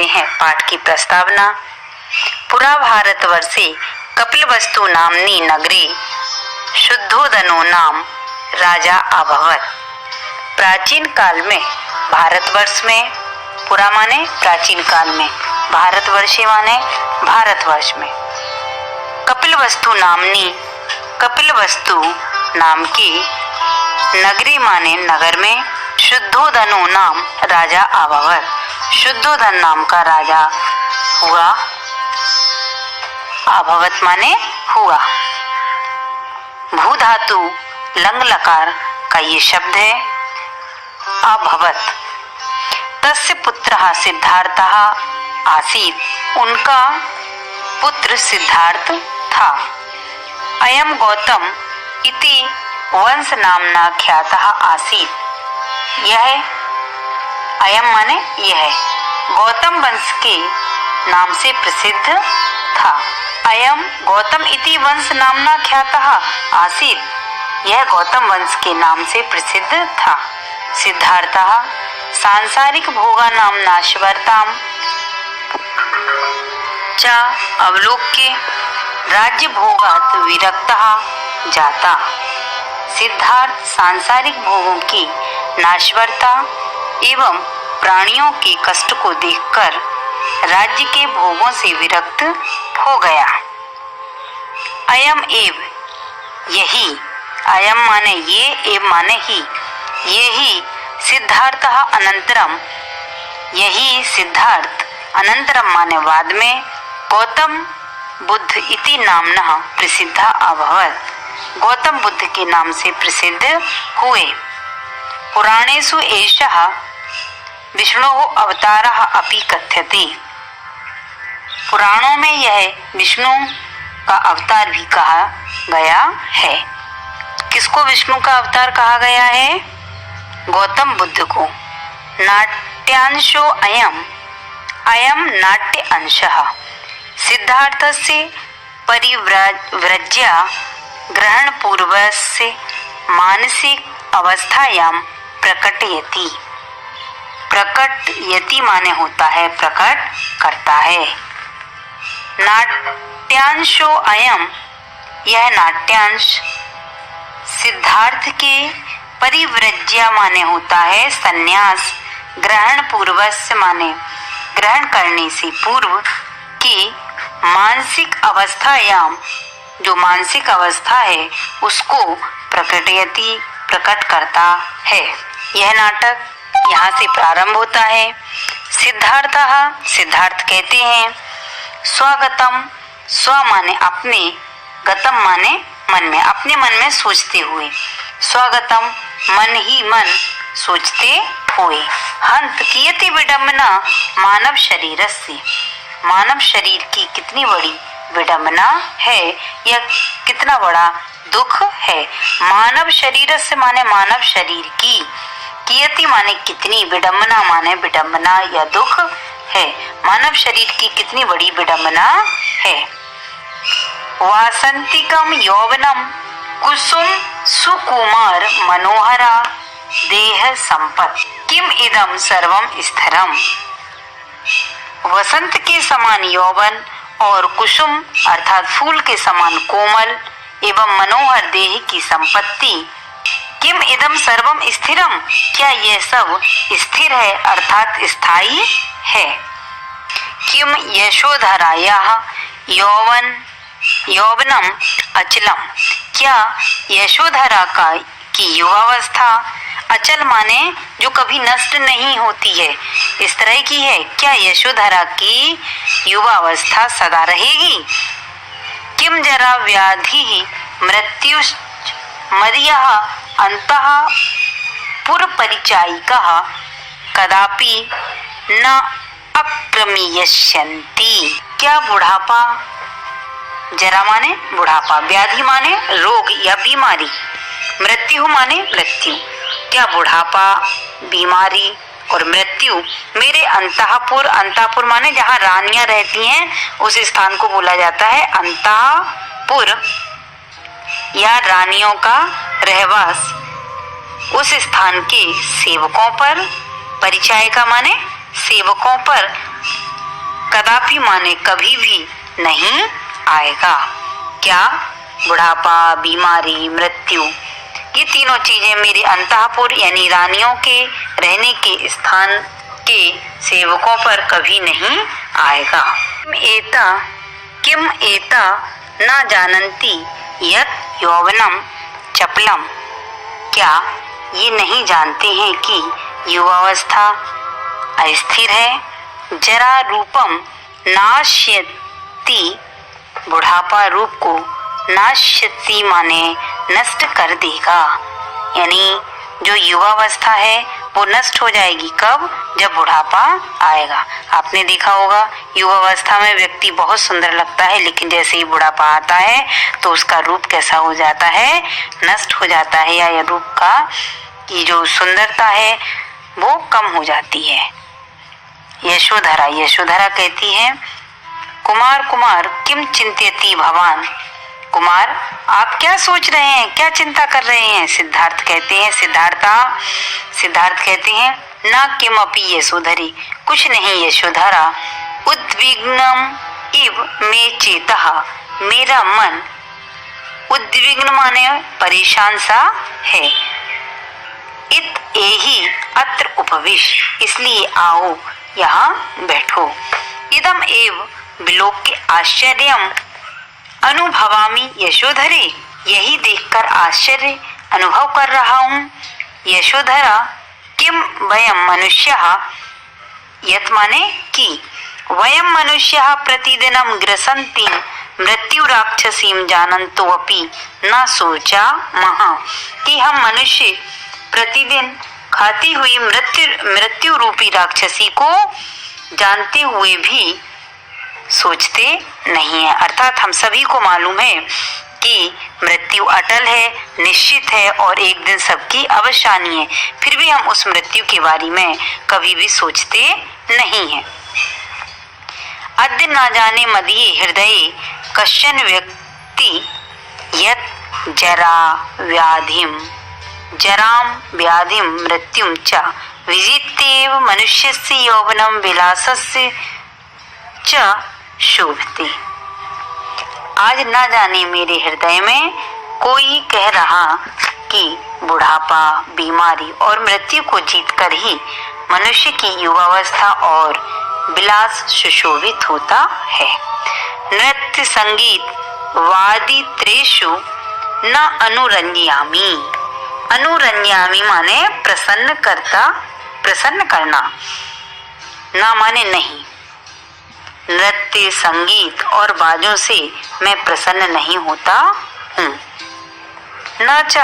करते हैं पाठ की प्रस्तावना। पुरा भारतवर्षे कपिलवस्तु नामनी नगरे शुद्धोदनो नाम राजा अभवत। प्राचीन काल में भारतवर्ष में, पुरा माने प्राचीन काल में, भारतवर्षे माने भारतवर्ष में, कपिलवस्तु नामनी, कपिलवस्तु नाम की, नगरी माने नगर में, शुद्धोदनो नाम राजा अभवत, शुद्धोदन नाम का राजा हुआ। अभवत माने हुआ। भू धातु लंग लकार का ये शब्द है अभवत। तस्य पुत्रः सिद्धार्थः आसीत्, उनका पुत्र सिद्धार्थ था। अयम गौतम इति वंश नामना ख्यातः आसीत्, यह अयम माने यह गौतम वंश के नाम से प्रसिद्ध था। अयम गौतम इति वंश नामना ख्यातः आसीत्, यह गौतम वंश के नाम से प्रसिद्ध था। सिद्धार्थः सांसारिक भोगा नाम नाशवर्ताम च अवलोक्य राज्य भोगात विरक्तः जाता। सिद्धार्थ सांसारिक भोगों की नाशवरता एवं प्राणियों के कष्ट को देखकर राज्य के भोगों से विरक्त हो गया। अयम एव, यही, अयम माने ये, एव माने ही, यही सिद्धार्थः अनंतरम, यही सिद्धार्थ अनंतरम माने बाद में गौतम बुद्ध इति नामना प्रसिद्ध अभवत, गौतम बुद्ध के नाम से प्रसिद्ध हुए। पुराणेषु एषः विष्णोः अवतारः अपि कथ्यते, पुराणों में यह विष्णु का अवतार भी कहा गया है। किसको विष्णु का अवतार कहा गया है? गौतम बुद्ध को। नाट्यांशो अयम, अयम नाट्य अंशः सिद्धार्थस्य परिव्रज्य ग्रहण पूर्वस्य मानसिक अवस्थायां प्रकटयति। प्रकटयति माने होता है प्रकट करता है। नाट्यांशो अयम, यह नाट्यांश सिद्धार्थ के परिव्रज्य माने होता है संन्यास, ग्रहण पूर्वस्य माने ग्रहण करने से पूर्व की मानसिक अवस्थायाम, जो मानसिक अवस्था है उसको प्रकटयति प्रकट करता है। यह नाटक यहाँ से प्रारंभ होता है। सिद्धार्थः, सिद्धार्थ कहते हैं, स्वगतम, स्व माने अपने, गतम माने मन में, अपने मन में सोचते हुए, स्वगतम मन ही मन सोचते हुए, हंत कियति विडम्बना मानव शरीरस्य, मानव शरीर की कितनी बड़ी विडम्बना है, यह कितना बड़ा दुख है। मानव शरीर से माने मानव शरीर की, कियति माने कितनी, विडम्बना माने विडम्बना या दुख है, मानव शरीर की कितनी बड़ी विडम्बना है। वासंतिकम यौवनम कुसुम सुकुमार मनोहरा देह संपत किम इदम सर्वम स्थिरम। वसंत के समान यौवन और कुसुम अर्थात फूल के समान कोमल एवं मनोहर देह की संपत्ति, किम इदम सर्वम स्थिरम, क्या यह सब स्थिर है अर्थात स्थायी है। किम यशोधरायाः यौवनम अचलम, क्या यशोधरा की युवावस्था अचल माने जो कभी नष्ट नहीं होती है, इस तरह की है। क्या यशोधरा की युवावस्था सदा रहेगी। किम जरा व्याधि मृत्यु मदीयः अंतः पुरपरिचायिकः कदापि न अप्रमीयस्यन्ति। क्या बुढ़ापा, जरा माने बुढ़ापा, व्याधि माने रोग या बीमारी, मृत्यु माने मृत्यु, क्या बुढ़ापा, बीमारी और मृत्यु मेरे अंतःपुर, अंतःपुर माने जहाँ रानियां रहती हैं उस स्थान को बोला जाता है अंतःपुर, या रानियों का रहवास, उस स्थान के सेवकों पर, परिचायिका माने सेवकों पर कदापि माने कभी भी नहीं आएगा। क्या? बुढ़ापा, बीमारी, मृत्यु, ये तीनों चीजें मेरे अंतःपुर यानी रानियों के रहने के स्थान के सेवकों पर कभी नहीं आएगा। किम एता न जानन्ति यत् यौवनम चपलम, क्या ये नहीं जानते हैं कि युवावस्था अस्थिर है? जरा रूपम नाश्यति, बुढ़ापा रूप को नाश्यति माने नष्ट कर देगा, यानी जो युवावस्था है वो नष्ट हो जाएगी। कब? जब बुढ़ापा आएगा। आपने देखा होगा युवावस्था में व्यक्ति बहुत सुंदर लगता है, लेकिन जैसे ही बुढ़ापा आता है तो उसका रूप कैसा हो जाता है? नष्ट हो जाता है, या रूप का ये जो सुंदरता है वो कम हो जाती है। यशोधरा कहती है, कुमार कुमार किम चिंत्यति भवान, कुमार आप क्या सोच रहे हैं, क्या चिंता कर रहे हैं? सिद्धार्थ कहते हैं ना किमपि यशोधरी, कुछ नहीं यशोधरा, उद्विग्नम इव मे चेतः, मेरा मन उद्विग्न माने परेशान सा है। इत एहि अत्र उपविश, इसलिए आओ यहाँ बैठो। इदम एव विलोक्य आश्चर्यम अनुभवामि यशोधरे, यही देखकर आश्चर्य अनुभव कर रहा हूँ। यशोधरा किम वयम मनुष्यः, यत् माने कि, वयम मनुष्यः प्रतिदिनं ग्रसन्ति मृत्यु राक्षसीं जानन्तो अपि न सोचामः, कि हम मनुष्य प्रतिदिन खाती हुई मृत्यु रूपी राक्षसी को जानते हुए भी सोचते नहीं है। अर्थात हम सभी को मालूम है कि मृत्यु अटल है, निश्चित है और एक दिन सबकी अवश्य आनी है, फिर भी हम उस मृत्यु के बारे में कभी भी सोचते नहीं हैं। अद्य न जाने मदीये हृदये कश्चन व्यक्ति यत् जराम व्याधिम मृत्युम च विजित्येव मनुष्यस्य यौवनं विलासस्य च शोभते। आज न जाने मेरे हृदय में कोई कह रहा कि बुढ़ापा, बीमारी और मृत्यु को जीतकर ही मनुष्य की युवावस्था और विलास सुशोभित होता है। नृत्य संगीत वादित्रेषु न अनुरंज्यामि, अनुरंज्यामि माने प्रसन्न करना, न माने नहीं। नृत्य, संगीत और बाजों से मैं प्रसन्न नहीं होता हूँ। न च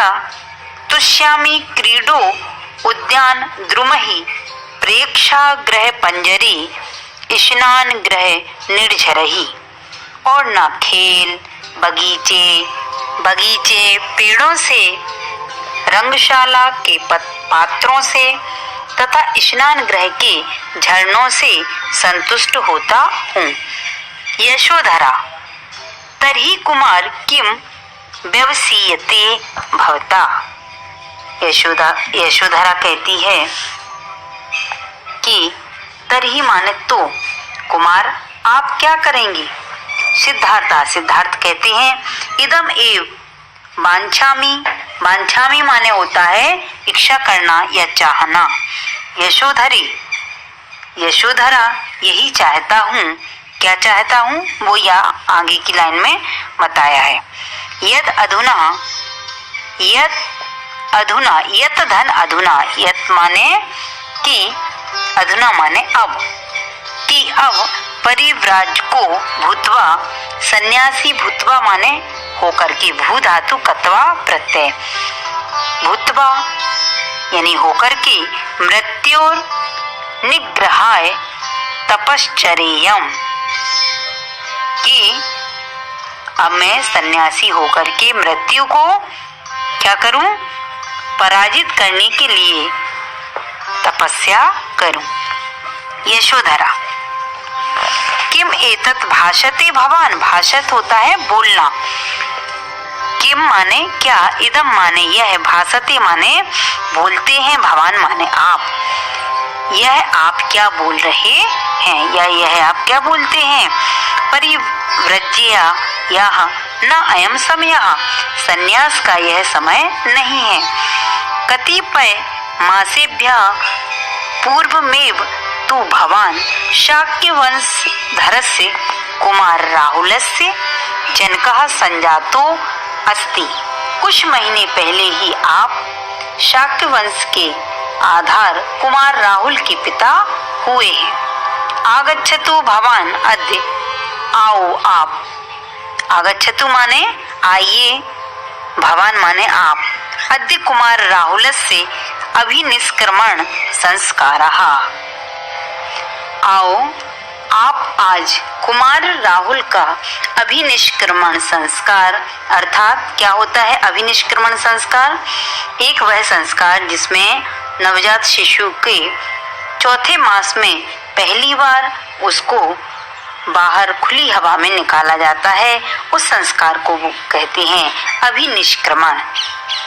तुष्यामि क्रीडो उद्यान द्रुमहि प्रेक्षागृह पंजरी स्नान गृह निर्झरहि, और न खेल बगीचे पेड़ों से, रंगशाला के पात्रों से तथा स्नान गृह के झरनों से संतुष्ट होता हूँ। यशोधरा तर्हि कुमार किम व्यवसीयते भवता, यशोधरा कहती है कि तर्हि माने तो, कुमार आप क्या करेंगे? सिद्धार्थ कहते हैं इदम एव वांछामी माने होता है इच्छा करना या चाहना। यशोधरा यही चाहता हूँ। क्या चाहता हूँ वो या आगे की लाइन में बताया है। यत अधुना, यत माने कि, अधुना माने अब, कि अब परिव्राजको भूत्वा, सन्यासी भूत्वा माने होकर के, भू धातु कत्वा प्रत्यय, भूत्वा यानी होकर के, मृत्योर निग्रहाय तपश्चर्यम, कि अब मैं सन्यासी होकर के मृत्यु को क्या करूं? पराजित करने के लिए तपस्या करूं। यशोधरा किम एतत् भाषते भवान, भाषत होता है बोलना, किम माने क्या, इदम माने यह, भाषते माने बोलते हैं, भवान माने आप। यह आप क्या बोल रहे हैं या यह आप क्या बोलते हैं? परिव्रज्या यह न अयम समय, संन्यास का यह समय नहीं है। कतिपय मासेभ्यः पूर्वमेव तु भवान शाक्य वंश धरस्य कुमार राहुलस्य जनकः संजातो अस्ति। कुछ महीने पहले ही आप शाक्य वंश के आधार कुमार राहुल के पिता हुए हैं। आगच्छतु भवान अद्य, आओ आप। आगच्छतु माने आइए, भवान माने आप। अद्य कुमार राहुलस्य अभिनिष्क्रमण संस्कारः, आओ आप आज कुमार राहुल का अभिनिष्क्रमण संस्कार, अर्थात क्या होता है अभिनिष्क्रमण संस्कार? एक वह संस्कार जिसमें नवजात शिशु के चौथे मास में पहली बार उसको बाहर खुली हवा में निकाला जाता है, उस संस्कार को वो कहते हैं अभिनिष्क्रमण।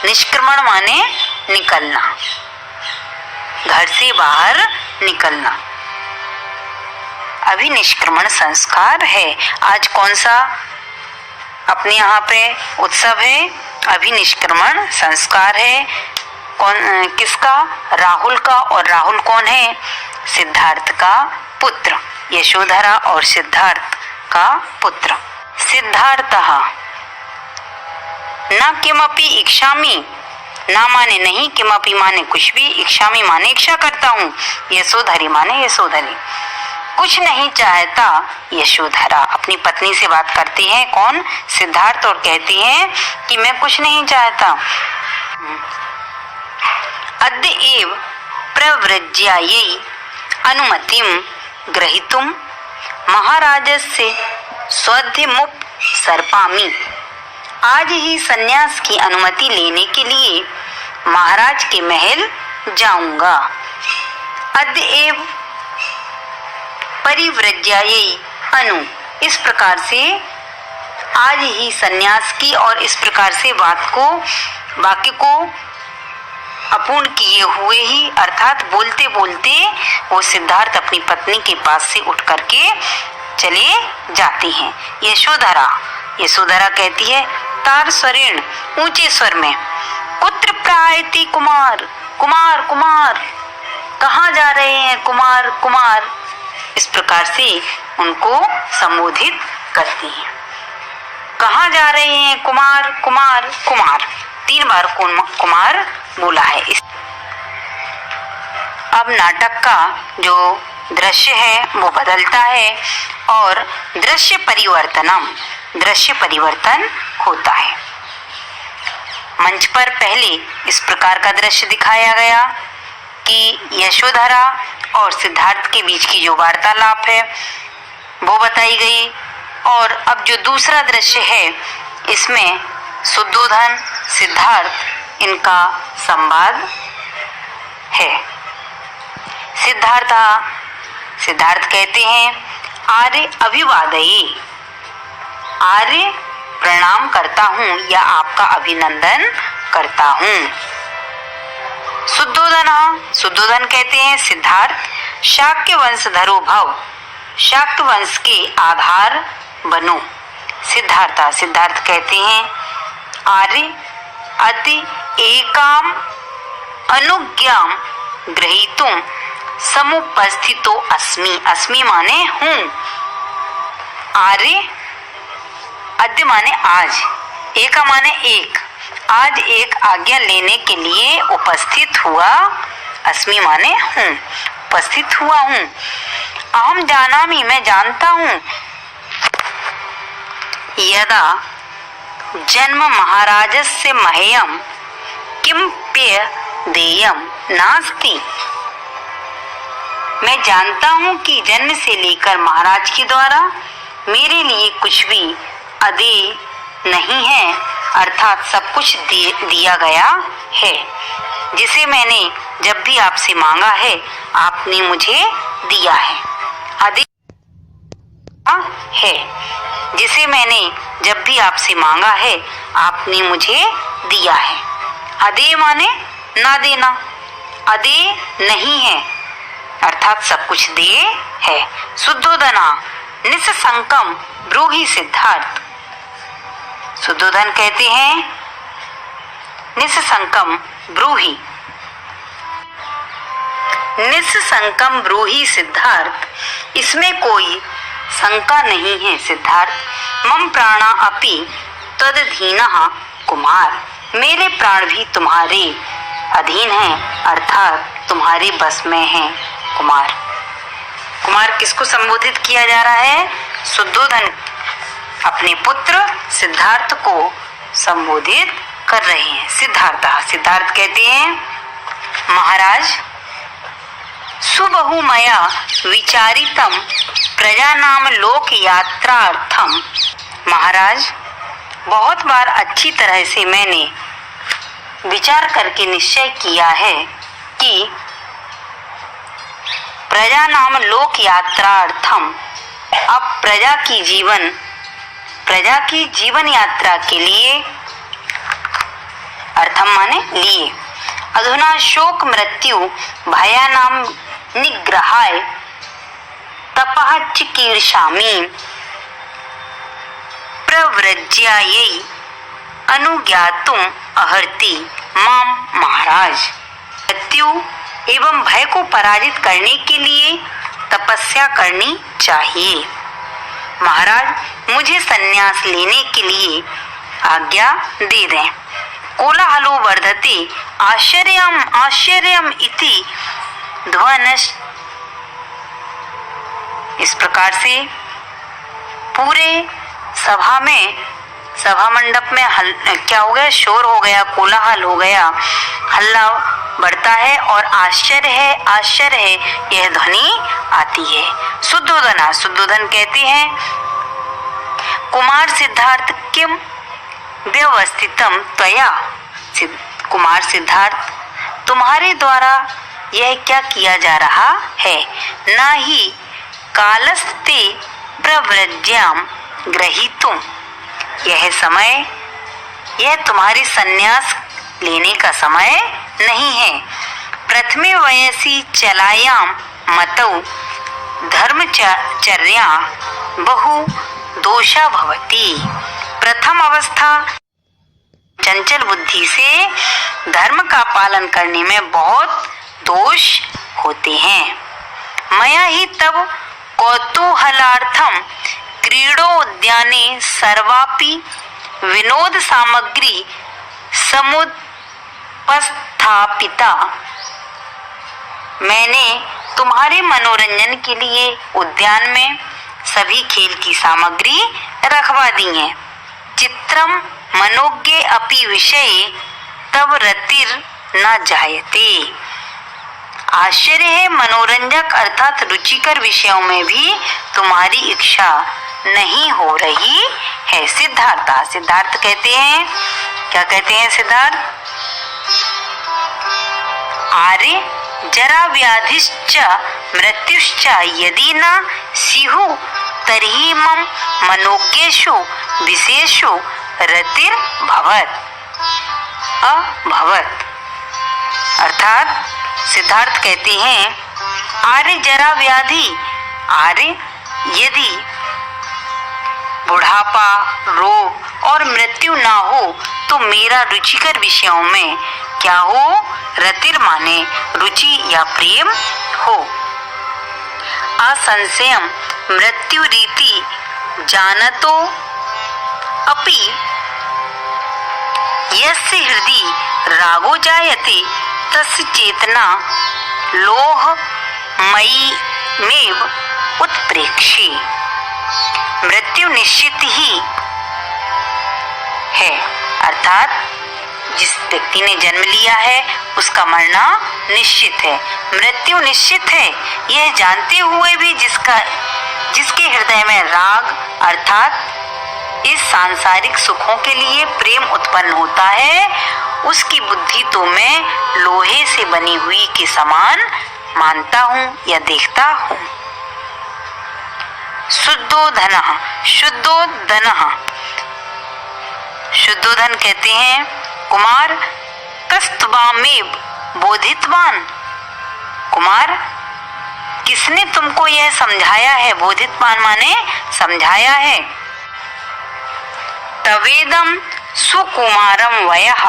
निष्क्रमण माने निकलना, घर से बाहर निकलना। अभिनिष्क्रमण संस्कार है। आज कौन सा अपने यहाँ पे उत्सव है? अभिनिष्क्रमण संस्कार है। कौन, किसका? राहुल का। और राहुल कौन है? सिद्धार्थ का पुत्र, यशोधरा और सिद्धार्थ का पुत्र। सिद्धार्थः न किमपि इच्छामि, ना माने नहीं, किमपि माने कुछ भी, इच्छामि माने इच्छा करता हूँ, यशोधरी माने यशोधरी, कुछ नहीं चाहता। यशोधरा अपनी पत्नी से बात करती है, कौन? सिद्धार्थ, और कहती है कि मैं कुछ नहीं चाहता। अद्य एव प्रव्रज्यायै अनुमतिं ग्रहीतुं महाराजस्य स्वध्यमुपसर्पामि। आज ही सन्यास की अनुमति लेने के लिए महाराज के महल जाऊंगा। अद्य एव परिव्रज्यायै अनु, इस प्रकार से आज ही सन्यास की, और इस प्रकार से वाक्य को अपूर्ण किए हुए ही, अर्थात बोलते बोलते वो सिद्धार्थ अपनी पत्नी के पास से उठ करके चले जाते हैं। यशोधरा कहती है तार स्वरेण, ऊंचे स्वर में, कुत्र प्रायति कुमार, कुमार कुमार, कहाँ जा रहे हैं कुमार कुमार, इस प्रकार से उनको संबोधित करती हैं। कहाँ जा रहे हैं कुमार कुमार कुमार, 3 बार कुमार बोला है। अब नाटक का जो दृश्य है वो बदलता है और दृश्य परिवर्तन होता है। मंच पर पहले इस प्रकार का दृश्य दिखाया गया कि यशोधरा और सिद्धार्थ के बीच की जो वार्तालाप है वो बताई गई, और अब जो दूसरा दृश्य है इसमें शुद्धोधन सिद्धार्थ इनका संवाद है। सिद्धार्थ कहते हैं आर्य अभिवादये, आर्य प्रणाम करता हूँ या आपका अभिनंदन करता हूँ। शुद्धोधन कहते हैं सिद्धार्थ शाक्य वंश धरो भव, शाक्य वंश के आधार बनो। सिद्धार्थ कहते हैं आर्य अति एकाम अनुज्ञाम ग्रहीतुम समुपस्थितो अस्मि, अस्मि माने हूँ, आर्य अद्य माने आज, एका माने एक, आज एक आज्ञा लेने के लिए उपस्थित हुआ, अस्मि माने हूँ, उपस्थित हुआ हूँ। अहम जानामि, मैं जानता हूँ, यदा जन्म महाराजस्य मह्यम किम पेय देयम नास्ति, मैं जानता हूँ कि जन्म से लेकर महाराज के द्वारा मेरे लिए कुछ भी अदेय नहीं है, अर्थात सब कुछ दिया गया है। जिसे मैंने जब भी आपसे मांगा है आपने मुझे दिया है। अदेय है, जिसे मैंने जब भी आपसे मांगा है आपने मुझे दिया है। अदेय माने ना देना, अदेय नहीं है, अर्थात सब कुछ दे है। शुद्धोधना निस्संकम ब्रूहि सिद्धार्थ। शुद्धोधन कहते हैं निस्संकम ब्रूहि, निस्संकम ब्रूहि सिद्धार्थ, इसमें कोई शंका नहीं है सिद्धार्थ। मम प्राणा अपि तदधीनः कुमार, मेरे प्राण भी तुम्हारे अधीन हैं, अर्थात तुम्हारे बस में हैं कुमार। कुमार किसको संबोधित किया जा रहा है? शुद्धोधन अपने पुत्र सिद्धार्थ को संबोधित कर रहे हैं। सिद्धार्थ कहते हैं, महाराज सुबहु मया विचारितम प्रजानाम लोक यात्रार्थम। महाराज बहुत बार अच्छी तरह से मैंने विचार करके निश्चय किया है कि प्रजानाम लोक यात्रार्थम, अब प्रजा की जीवन यात्रा के लिए, अर्थम माने लिए, अधुना शोक मृत्यु भयानाम निग्रहाय तपः चिकीर्षामि प्रव्रज्यायै अनुज्ञातुम अर्हति माम। महाराज मृत्यु एवं भय को पराजित करने के लिए तपस्या करनी चाहिए। महाराज मुझे संन्यास लेने के लिए आज्ञा दे दें। कोलाहलो वर्धते आश्चर्यम इति ध्वनस्। इस प्रकार से पूरे सभा मंडप में क्या हो गया? शोर हो गया, कोलाहल हो गया, हल्ला बढ़ता है और आश्चर्य है यह ध्वनि आती है। शुद्धोधन कहते हैं, कुमार सिद्धार्थ किम व्यवस्थितम त्वया। कुमार सिद्धार्थ तुम्हारे द्वारा यह क्या किया जा रहा है? न ही कालस्ते प्रव्रज्याम ग्रहीतुम, यह तुम्हारी संन्यास लेने का समय नहीं है। प्रथमे वयसी चलायाम मतौ धर्मचर्या बहु दोषा भवति। प्रथम अवस्था चंचल बुद्धि से धर्म का पालन करने में बहुत दोष होते हैं। मया ही तब कौतूहलार्थम क्रीडोद्याने सर्वापि विनोद सामग्री समुपस्थापिता। मैंने तुम्हारे मनोरंजन के लिए उद्यान में सभी खेल की सामग्री रखवा दी है। चित्रम मनोज्ञे अपि विषये तब रतिर न जायते। आश्चर्य है, मनोरंजक अर्थात रुचिकर विषयों में भी तुम्हारी इच्छा नहीं हो रही है। सिद्धार्थ कहते हैं, क्या कहते हैं सिद्धार्थ? आर्य जरा व्याधिश्च मृत्युश्च यदि न स्युः तर्हि मम मनोज्ञेषु विशेषु रतिर अभवत्। अर्थात सिद्धार्थ कहते हैं, आर्य जरा व्याधि, आर्य यदि बुढ़ापा, रोग और मृत्यु ना हो तो मेरा रुचिकर विषयों में क्या हो? रतिर माने रुचि या प्रेम हो। असंशयम मृत्यु रीति जानतो अपि यस्य हृदि रागो जायते तस्य चेतना लोहमयी मेव उत्प्रेक्षे। मृत्यु निश्चित ही है, अर्थात जिस व्यक्ति ने जन्म लिया है उसका मरना निश्चित है, मृत्यु निश्चित है। यह जानते हुए भी जिसके हृदय में राग अर्थात इस सांसारिक सुखों के लिए प्रेम उत्पन्न होता है, उसकी बुद्धि तो मैं लोहे से बनी हुई के समान मानता हूँ या देखता हूँ। शुद्धोधन कहते हैं, कुमार कस्तवामेव बोधितवान। कुमार किसने तुमको यह समझाया है? बोधितवान माने समझाया है। तवेदम सुकुमारम वयः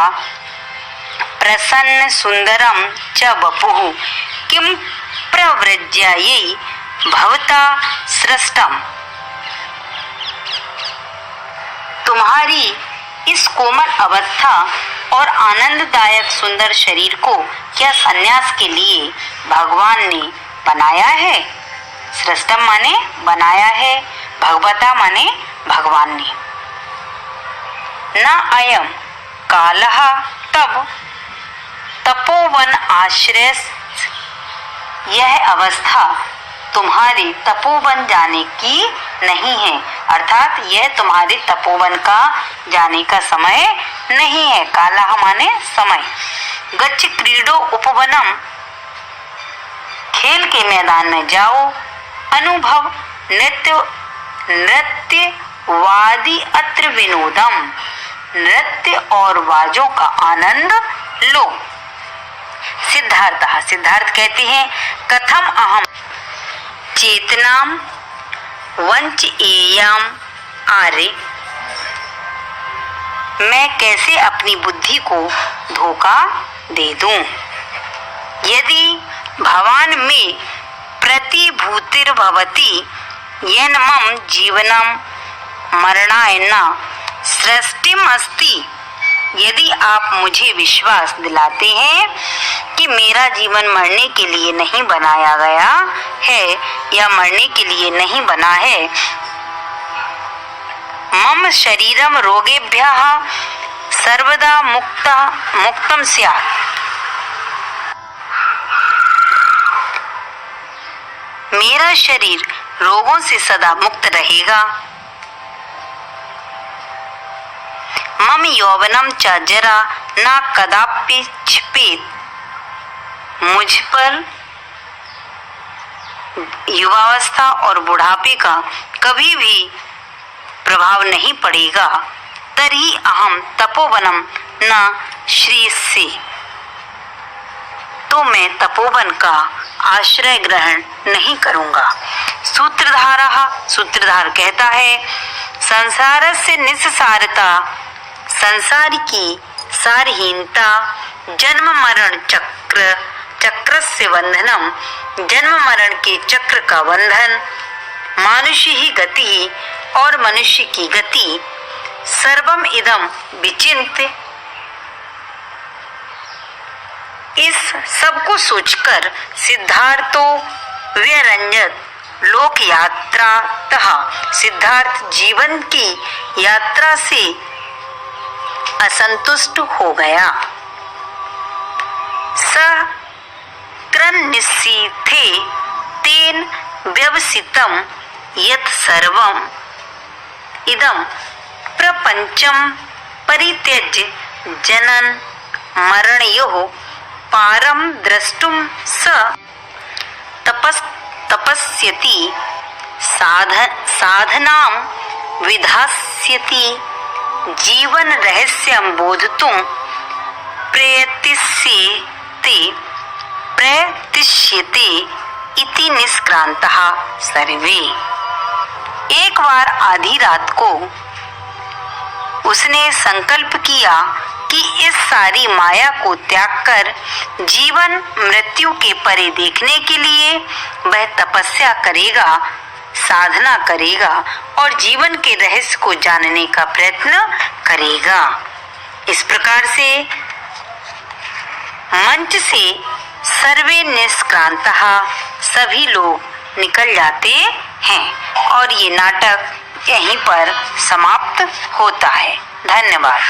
प्रसन्न सुंदरम च वपुः किम प्रव्रज्यायै भवता सृष्टम। तुम्हारी इस कोमल अवस्था और आनंददायक सुंदर शरीर को क्या संन्यास के लिए भगवान ने बनाया है? सृष्टम माने बनाया है, भगवता माने भगवान ने। न अयम कालः तब तपोवन आश्रय, यह अवस्था तुम्हारे तपोवन जाने की नहीं है, अर्थात यह तुम्हारे तपोवन का जाने का समय नहीं है। कालः माने समय। गच्छ क्रीडो उपवनम, खेल के मैदान में जाओ। अनुभव नृत्य वादी अत्र विनोदम, नृत्य और वाजों का आनंद लो। सिद्धार्थ कहते हैं कथम अहम चेतनाम वंचयेयम आर्य, मैं कैसे अपनी बुद्धि को धोखा दे दूं। यदि भवान में प्रतिभूतिर्भवति येन मम जीवनम मरणाय न सृष्टिम अस्ति, यदि आप मुझे विश्वास दिलाते हैं कि मेरा जीवन मरने के लिए नहीं बनाया गया है या मरने के लिए नहीं बना है। मम शरीरम रोगेभ्यः सर्वदा मुक्तम स्यात्, मेरा शरीर रोगों से सदा मुक्त रहेगा। मम यौवनम च जरा न कदापि क्षिपेत, मुझ पर युवावस्था और बुढ़ापे का कभी भी प्रभाव नहीं पड़ेगा। तर्हि अहम तपोवनम न श्रेयसे, तो मैं तपोवन का आश्रय ग्रहण नहीं करूंगा। सूत्रधार कहता है संसार से निस्सारता, संसार की सारहीनता, जन्म मरण चक्र से बंधनम, जन्म मरण के चक्र का बंधन, मानुष्य ही गति और मनुष्य की गति, सर्वम इदम विचिंत, इस सब को सोचकर सिद्धार्थो व्यरंजत लोक यात्रातः, सिद्धार्थ जीवन की यात्रा से असंतुष्ट हो गया। स क्रन्निशीथे तेन व्यवसितम यत् सर्वम इदं प्रपंचम परित्यज्य जनन मरणयोः पारम द्रष्टुम स तपस्यति साधनां विधास्यति, जीवन रहस्यं बोधुतुं प्रयतिष्यते इति निष्क्रांतः सर्वे। एक बार आधी रात को उसने संकल्प किया कि इस सारी माया को त्याग कर जीवन मृत्यु के परे देखने के लिए वह तपस्या करेगा, साधना करेगा और जीवन के रहस्य को जानने का प्रयत्न करेगा। इस प्रकार से मंच से सर्वे निष्क्रांतः, सभी लोग निकल जाते हैं और ये नाटक यहीं पर समाप्त होता है। धन्यवाद।